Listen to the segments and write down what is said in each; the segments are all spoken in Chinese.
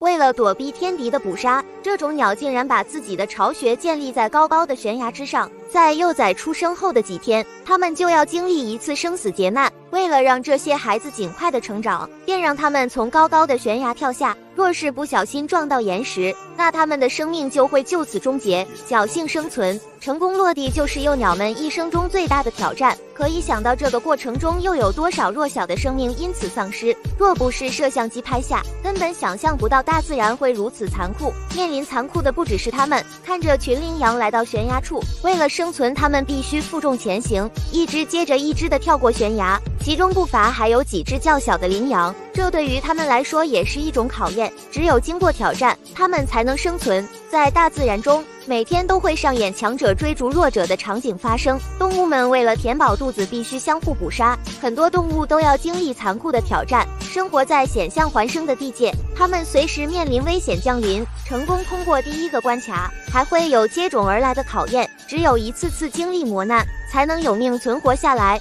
为了躲避天敌的捕杀，这种鸟竟然把自己的巢穴建立在高高的悬崖之上。在幼崽出生后的几天，它们就要经历一次生死劫难。为了让这些孩子尽快的成长，便让他们从高高的悬崖跳下。若是不小心撞到岩石，那他们的生命就会就此终结。侥幸生存，成功落地就是幼鸟们一生中最大的挑战。可以想到这个过程中又有多少弱小的生命因此丧失。若不是摄像机拍下，根本想象不到大自然会如此残酷。面临残酷的不只是他们，看着群羚羊来到悬崖处，为了生存，他们必须负重前行，一只接着一只的跳过悬崖，其中不乏还有几只较小的羚羊，这对于他们来说也是一种考验。只有经过挑战，他们才能生存。在大自然中，每天都会上演强者追逐弱者的场景发生，动物们为了填饱肚子必须相互捕杀，很多动物都要经历残酷的挑战，生活在险象环生的地界，它们随时面临危险降临。成功通过第一个关卡，还会有接踵而来的考验，只有一次次经历磨难，才能有命存活下来。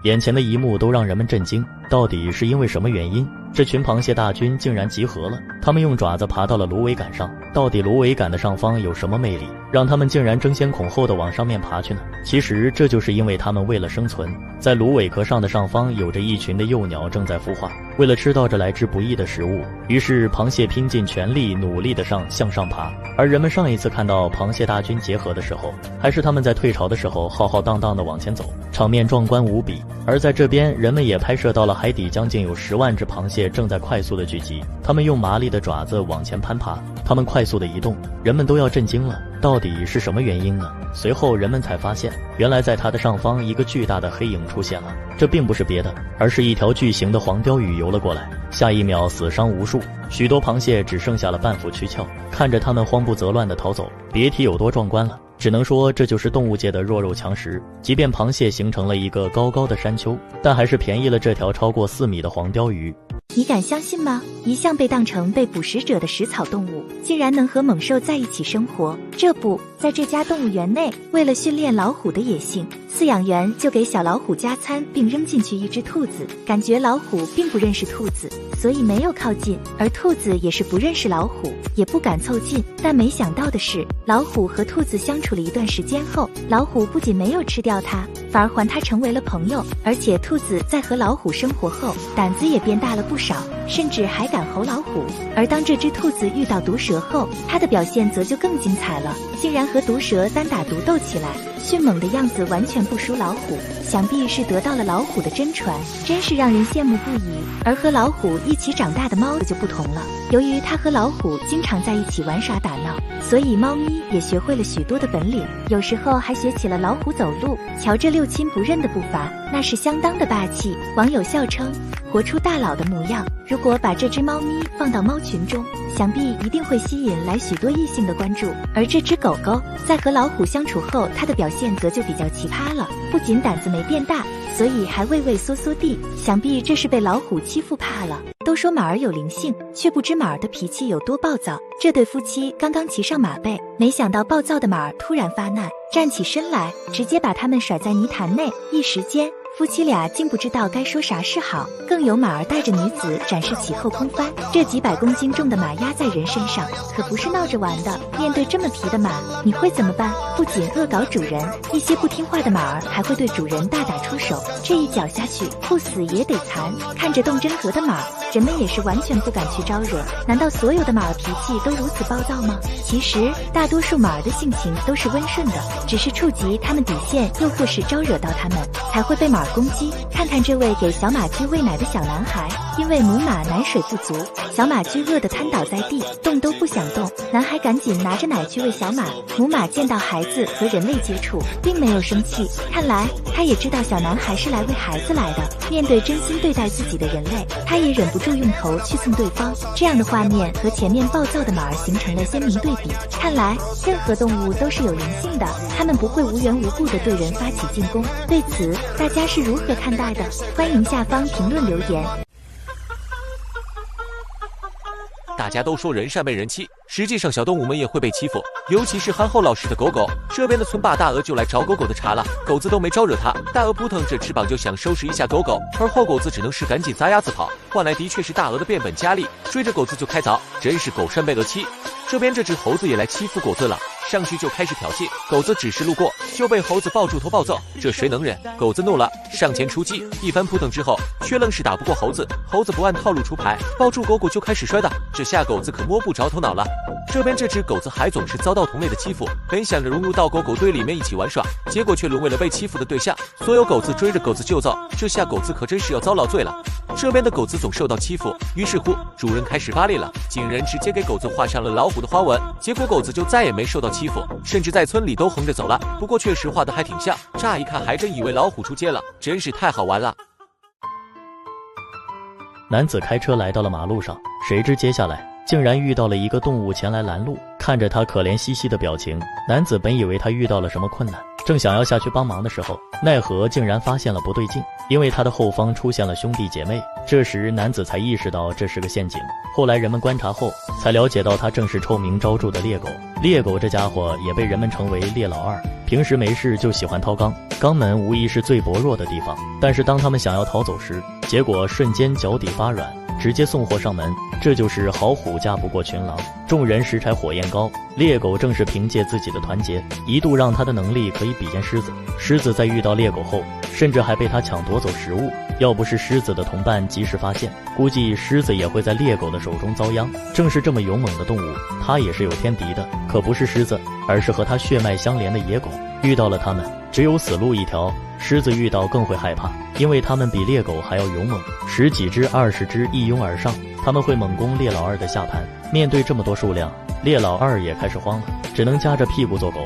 眼前的一幕都让人们震惊，到底是因为什么原因，这群螃蟹大军竟然集合了？他们用爪子爬到了芦苇杆上，到底芦苇杆的上方有什么魅力，让他们竟然争先恐后的往上面爬去呢？其实这就是因为他们为了生存，在芦苇壳上的上方有着一群的幼鸟正在孵化，为了吃到这来之不易的食物，于是螃蟹拼尽全力努力的向上爬。而人们上一次看到螃蟹大军结合的时候，还是他们在退潮的时候浩浩荡荡的往前走，场面壮观无比。而在这边，人们也拍摄到了海底将近有10万只螃蟹正在快速的聚集，它们用麻利的爪子往前攀爬，它们快速的移动，人们都要震惊了，到底是什么原因呢？随后人们才发现，原来在它的上方一个巨大的黑影出现了，这并不是别的，而是一条巨型的黄鲷鱼游了过来，下一秒死伤无数，许多螃蟹只剩下了半副躯壳，看着它们慌不择乱地逃走，别提有多壮观了。只能说这就是动物界的弱肉强食，即便螃蟹形成了一个高高的山丘，但还是便宜了这条超过4米的黄鲷鱼。你敢相信吗？一向被当成被捕食者的食草动物，竟然能和猛兽在一起生活。这不，在这家动物园内，为了训练老虎的野性，饲养员就给小老虎加餐，并扔进去一只兔子。感觉老虎并不认识兔子，所以没有靠近，而兔子也是不认识老虎，也不敢凑近。但没想到的是，老虎和兔子相处了一段时间后，老虎不仅没有吃掉它，反而还它成为了朋友。而且兔子在和老虎生活后，胆子也变大了不少，甚至还敢吼老虎。而当这只兔子遇到毒蛇后，它的表现则就更精彩了，竟然和毒蛇单打独斗起来，迅猛的样子完全不输老虎，想必是得到了老虎的真传，真是让人羡慕不已。而和老虎一起长大的猫就不同了，由于它和老虎经常在一起玩耍打闹，所以猫咪也学会了许多的本领，有时候还学起了老虎走路。瞧这六亲不认的步伐，那是相当的霸气。网友笑称，活出大佬的模样。如果把这只猫咪放到猫群中，想必一定会吸引来许多异性的关注。而这只狗狗在和老虎相处后，它的表现则就比较奇葩了，不仅胆子没变大，所以还畏畏缩缩地，想必这是被老虎欺负怕了。都说马儿有灵性，却不知马儿的脾气有多暴躁。这对夫妻刚刚骑上马背，没想到暴躁的马儿突然发难，站起身来，直接把他们甩在泥潭内。一时间，夫妻俩竟不知道该说啥是好。更有马儿带着女子展示起后空翻，这几百公斤重的马压在人身上，可不是闹着玩的。面对这么皮的马，你会怎么办？不仅恶搞主人，一些不听话的马儿还会对主人大打出手，这一脚下去，不死也得残。看着动真格的马儿，人们也是完全不敢去招惹。难道所有的马儿脾气都如此暴躁吗？其实大多数马儿的性情都是温顺的，只是触及它们底线，又或是招惹到它们，才会被马儿攻击。看看这位给小马驹喂奶的小男孩，因为母马奶水不足，小马驹饿得瘫倒在地，动都不想动。男孩赶紧拿着奶去喂小马，母马见到孩子和人类接触，并没有生气，看来他也知道小男孩是来喂孩子来的。面对真心对待自己的人类，他也忍不住用头去蹭对方。这样的画面和前面暴躁的马儿形成了鲜明对比。看来任何动物都是有灵性的，它们不会无缘无故地对人发起进攻。对此大家是如何看待的？欢迎下方评论留言。大家都说人善被人欺，实际上小动物们也会被欺负，尤其是憨厚老实的狗狗。这边的村霸大鹅就来找狗狗的茬了，狗子都没招惹他，大鹅扑腾着翅膀就想收拾一下狗狗，而后狗子只能是赶紧撒丫子跑，换来的确是大鹅的变本加厉，追着狗子就开凿，真是狗善被鹅欺。这边这只猴子也来欺负狗子了，上去就开始挑衅，狗子只是路过就被猴子抱住头暴揍，这谁能忍？狗子怒了，上前出击，一番扑腾之后，却愣是打不过猴子。猴子不按套路出牌，抱住狗狗就开始摔打，这下狗子可摸不着头脑了。这边这只狗子还总是遭到同类的欺负，本想着融入到狗狗堆里面一起玩耍，结果却沦为了被欺负的对象。所有狗子追着狗子就揍，这下狗子可真是要遭老罪了。这边的狗子总受到欺负，于是乎主人开始发力了，竟然直接给狗子画上了老虎的花纹，结果狗子就再也没受到欺负，甚至在村里都横着走了。不过确实画得还挺像，乍一看还真以为老虎出街了，真是太好玩了。男子开车来到了马路上，谁知接下来竟然遇到了一个动物前来拦路。看着他可怜兮兮的表情，男子本以为他遇到了什么困难，正想要下去帮忙的时候，奈何竟然发现了不对劲，因为他的后方出现了兄弟姐妹。这时男子才意识到这是个陷阱，后来人们观察后才了解到他正是臭名昭著的猎狗。猎狗这家伙也被人们称为猎老二，平时没事就喜欢掏肛，肛门无疑是最薄弱的地方，但是当他们想要逃走时，结果瞬间脚底发软，直接送货上门。这就是好虎架不过群狼，众人拾柴火焰高。猎狗正是凭借自己的团结，一度让他的能力可以比肩狮子。狮子在遇到猎狗后，甚至还被他抢夺走食物，要不是狮子的同伴及时发现，估计狮子也会在猎狗的手中遭殃。正是这么勇猛的动物，它也是有天敌的，可不是狮子，而是和它血脉相连的野狗。遇到了它们，只有死路一条。狮子遇到更会害怕，因为它们比猎狗还要勇猛，10几只、20只一拥而上，它们会猛攻猎老二的下盘。面对这么多数量，猎老二也开始慌了，只能夹着屁股做狗。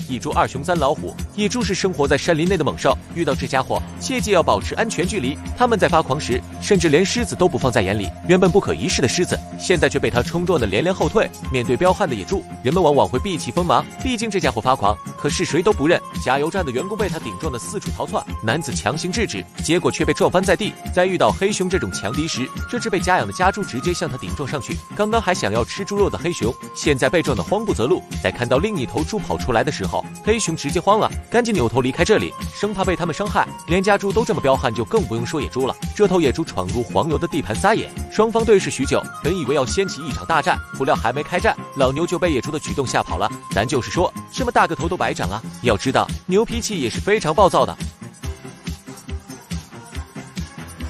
一猪2熊3老虎，野猪是生活在山林内的猛兽，遇到这家伙切记要保持安全距离。他们在发狂时，甚至连狮子都不放在眼里，原本不可一世的狮子，现在却被他冲撞得连连后退。面对彪悍的野猪，人们往往会避其锋芒，毕竟这家伙发狂，可是谁都不认。加油站的员工被他顶撞得四处逃窜，男子强行制止，结果却被撞翻在地。在遇到黑熊这种强敌时，这只被家养的家猪直接向他顶撞上去。刚刚还想要吃猪肉的黑熊，现在被撞得慌不择路。在看到另一头猪跑出来的时候，黑熊直接慌了，赶紧扭头离开这里，生怕被他们伤害。连家猪都这么彪悍，就更不用说野猪了。这头野猪闯入黄牛的地盘撒野，双方对视许久，本以为要掀起一场大战，不料还没开战，老牛就被野猪的举动吓跑了。咱就是说，这么大个头都白长啊！要知道，牛脾气也是非常暴躁的。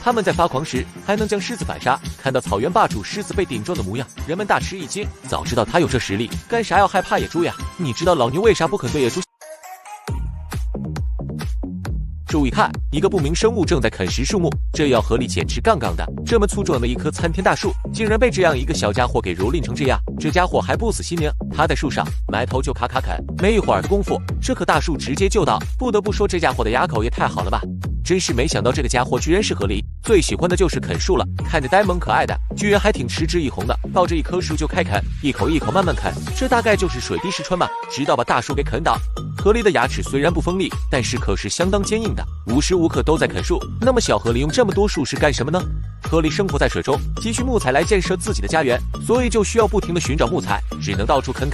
他们在发狂时还能将狮子反杀，看到草原霸主狮子被顶撞的模样，人们大吃一惊。早知道他有这实力，干啥要害怕野猪呀？你知道老牛为啥不肯对野猪？注意看，一个不明生物正在啃食树木，这要河里简直杠杠的。这么粗壮的一棵参天大树，竟然被这样一个小家伙给蹂躏成这样。这家伙还不死心呢，他在树上埋头就咔咔啃，没一会儿的功夫，这棵大树直接就倒。不得不说，这家伙的牙口也太好了吧！真是没想到这个家伙居然是河狸，最喜欢的就是啃树了，看着呆萌可爱的，居然还挺持之以恒的，抱着一棵树就开啃，一口一口慢慢啃，这大概就是水滴石穿吧，直到把大树给啃倒。河狸的牙齿虽然不锋利，但是可是相当坚硬的，无时无刻都在啃树。那么小河狸用这么多树是干什么呢？河狸生活在水中，急需木材来建设自己的家园，所以就需要不停地寻找木材，只能到处啃，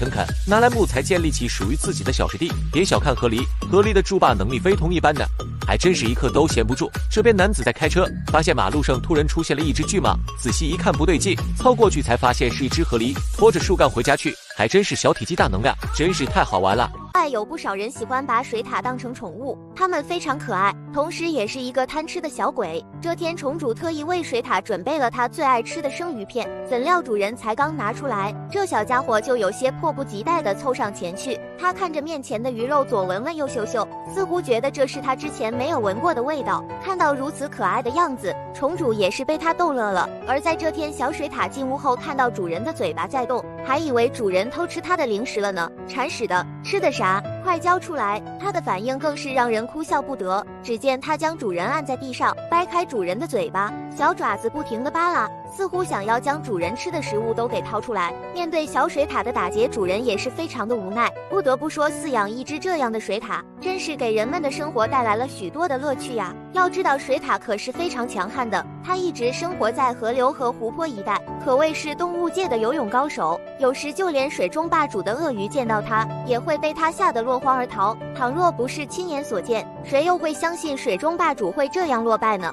拿来木材建立起属于自己的小水地。别小看河狸，河狸的筑坝能力非同一般的，还真是一刻都闲不住。这边男子在开车，发现马路上突然出现了一只巨蟒，仔细一看不对劲，凑过去才发现是一只河狸，拖着树干回家去，还真是小体积大能量，真是太好玩了。有不少人喜欢把水獭当成宠物，它们非常可爱，同时也是一个贪吃的小鬼。这天虫主特意为水獭准备了它最爱吃的生鱼片，怎料主人才刚拿出来，这小家伙就有些迫不及待地凑上前去。他看着面前的鱼肉，左闻闻右嗅嗅，似乎觉得这是他之前没有闻过的味道。看到如此可爱的样子，虫主也是被他逗乐了。而在这天，小水獭进屋后看到主人的嘴巴在动，还以为主人偷吃它的零食了呢。馋死的，吃的啥？快交出来！它的反应更是让人哭笑不得。只见它将主人按在地上，掰开主人的嘴巴，小爪子不停地扒拉，似乎想要将主人吃的食物都给掏出来。面对小水獭的打劫，主人也是非常的无奈。不得不说，饲养一只这样的水獭，真是给人们的生活带来了许多的乐趣呀。要知道，水獭可是非常强悍的，它一直生活在河流和湖泊一带，可谓是动物界的游泳高手。有时就连水中霸主的鳄鱼见到它，也会被它吓得落荒而逃。倘若不是亲眼所见，谁又会相信水中霸主会这样落败呢？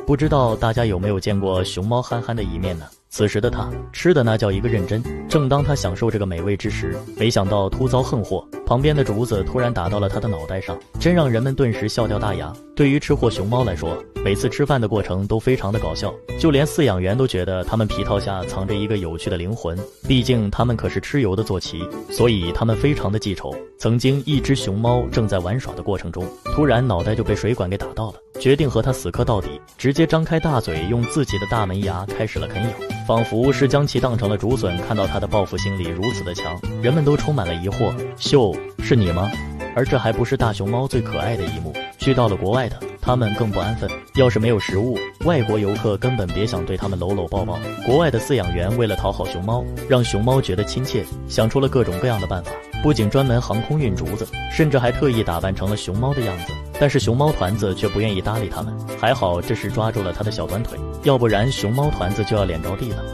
不知道大家有没有见过熊猫憨憨的一面呢？此时的他吃的那叫一个认真。正当他享受这个美味之时，没想到突遭横祸，旁边的竹子突然打到了他的脑袋上，真让人们顿时笑掉大牙。对于吃货熊猫来说，每次吃饭的过程都非常的搞笑，就连饲养员都觉得他们皮套下藏着一个有趣的灵魂。毕竟他们可是蚩尤的坐骑，所以他们非常的记仇。曾经一只熊猫正在玩耍的过程中，突然脑袋就被水管给打到了，决定和他死磕到底，直接张开大嘴，用自己的大门牙开始了啃咬，仿佛是将其当成了竹笋。看到他的报复心理如此的强，人们都充满了疑惑，秀，是你吗？而这还不是大熊猫最可爱的一幕，去到了国外的他们更不安分，要是没有食物，外国游客根本别想对他们搂搂抱抱。国外的饲养员为了讨好熊猫，让熊猫觉得亲切，想出了各种各样的办法，不仅专门航空运竹子，甚至还特意打扮成了熊猫的样子。但是熊猫团子却不愿意搭理他们，还好这时抓住了他的小短腿，要不然熊猫团子就要脸着地了。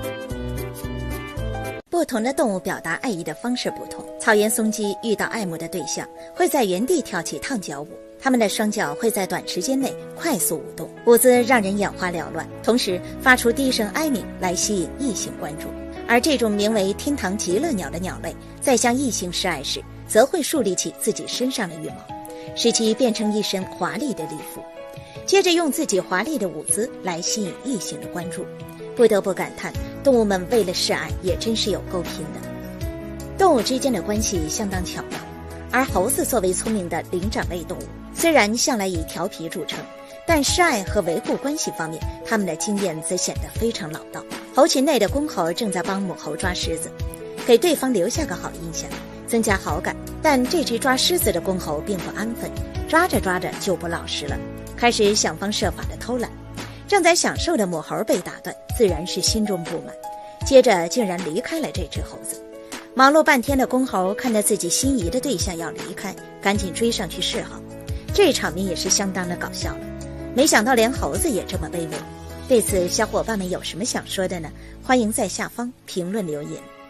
不同的动物表达爱意的方式不同，草原松鸡遇到爱慕的对象，会在原地跳起烫脚舞，它们的双脚会在短时间内快速舞动，舞姿让人眼花缭乱，同时发出低声哀鸣来吸引异性关注。而这种名为天堂极乐鸟的鸟类，在向异性示爱时，则会竖立起自己身上的羽毛，使其变成一身华丽的礼服，接着用自己华丽的舞姿来吸引异性的关注。不得不感叹，动物们为了示爱也真是有够拼的。动物之间的关系相当巧妙，而猴子作为聪明的灵长类动物，虽然向来以调皮著称，但示爱和维护关系方面，它们的经验则显得非常老道。猴群内的公猴正在帮母猴抓狮子，给对方留下个好印象，增加好感。但这只抓狮子的公猴并不安分，抓着抓着就不老实了，开始想方设法的偷懒。正在享受的母猴被打断，自然是心中不满，接着竟然离开了这只猴子。忙碌半天的公猴看到自己心仪的对象要离开，赶紧追上去示好，这场面也是相当的搞笑了。没想到连猴子也这么卑微。对此小伙伴们有什么想说的呢？欢迎在下方评论留言。